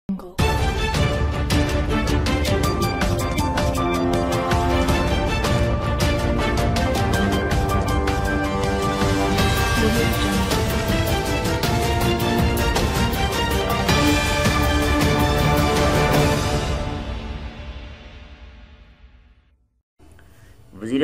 वज़ीर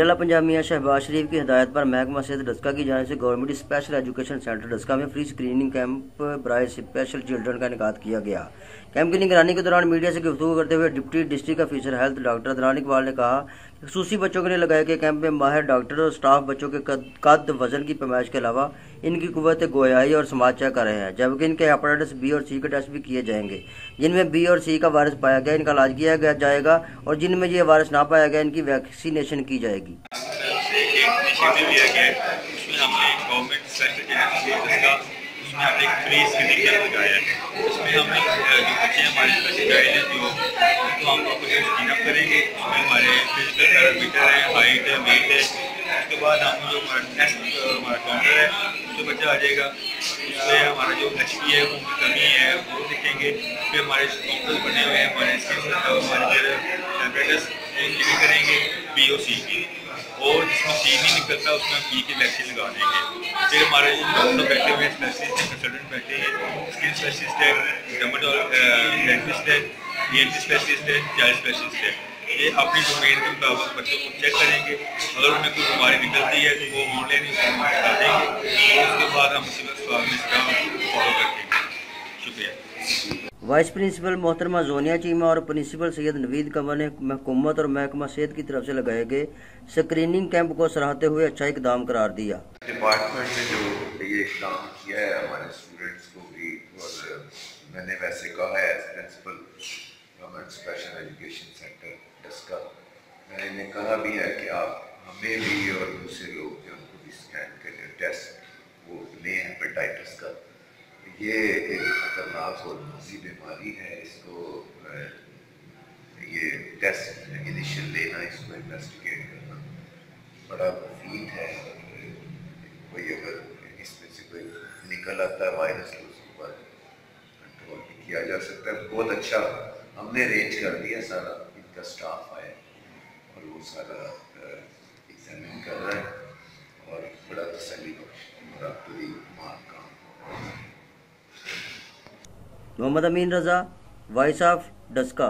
आला पंजाब मियां शहबाज शरीफ की हिदायत पर महकमा सेहत डस्का की जानिब से government special education centre Daska में फ्री स्क्रीनिंग कैंप बराए स्पेशल चिल्ड्रन का इनेकाद किया गया। कैंप की निगरानी के दौरान मीडिया से गुफ्तगू करते हुए deputy district officer health doctor Adnan Iqbal ने कहा कि खसूसी बच्चों के लिए लगाए गए कैंप में माहिर डॉक्टर और स्टाफ बच्चों के कद वजन की पैमाइश के अलावा इनकी कुव्वत गोयाई और समाज चेक कर रहे हैं, जबकि इनके हेपेटाइटिस बी और सी के टेस्ट भी किए जाएंगे। जिनमें बी और सी का वायरस पाया गया इनका इलाज किया जाएगा और जिनमें ये वायरस ना पाया गया इनकी वैक्सीनेशन की जाएगी। उसमें हमने गवर्नमेंट सेक्टर उसमें हमने एक फ्री स्क्रीनिंग कैंप लगाया है। इसमें हमने जो बच्चे हमारे स्पेसिफाइड हैं जो उनको हम लोग स्क्रीन अप करेंगे। उसमें हमारे फिजिकल पैरामीटर है, हाइट है, वेट है। उसके बाद हम जो हमारा टेस्ट हमारा काउंटर है उससे बच्चा आ जाएगा। उसमें हमारा जो एच पी है उनकी कमी है वो देखेंगे। फिर हमारे काउंटर बने हुए हैं हमारे हमारे टेम्परेचर उनकी भी करेंगे बी और सी की, और जिसमें सी नहीं निकलता उसमें हम बी की वैक्सीन लगा देंगे। फिर हमारे डॉक्टर बैठे हुए स्पेशलिस्ट हैं, कंसल्टेंट बैठे हैं, स्किन स्पेशलिस्ट है, डेंटिस्ट है, ENT स्पेशलिस्ट है, चाइल्ड स्पेशलिस्ट है। ये अपनी डोमेन के मुताबिक बच्चों को चेक करेंगे। अगर उन्हें कोई बीमारी निकलती है तो वो ऑनलाइन उसको बता देंगे और उसके बाद हम सिविल अस्पताल में इसका फॉलो रखेंगे। शुक्रिया। वाइस प्रिंसिपल मोहतरमा जोनिया चीमा और प्रिंसिपल सैयद नवीद कंवर ने हुकूमत और महकमा सेहत की तरफ से लगाए गए स्क्रीनिंग कैंप को सराहते हुए अच्छा इकदाम करार दिया। डिपार्टमेंट ने जो ये इकदाम किया है हमारे स्टूडेंट्स को भी, और मैंने वैसे कहा है as principal government special education centre Daska, मैंने इन्हें कहा भी है कि आप हमें भी और दूसरे लोग जो उनको भी स्कैन करें टेस्ट वो लें हेपेटाइटिस का। ये एक खतरनाक और मौजी बीमारी है, इसको ये टेस्ट इनिशियल लेना, इसको इन्वेस्टिगेट करना बड़ा मुफीद है। कोई अगर इसमें से कोई निकल आता है वायरस तो उसके बाद कंट्रोल भी किया जा सकता है। बहुत अच्छा हमने अरेंज कर दिया, सारा इनका स्टाफ आया और वो सारा एग्जामिन कर रहा है और बड़ा तसल्ली बख्श और पूरी मान काम। मोहम्मद अमीन रजा, वॉइस ऑफ डस्का।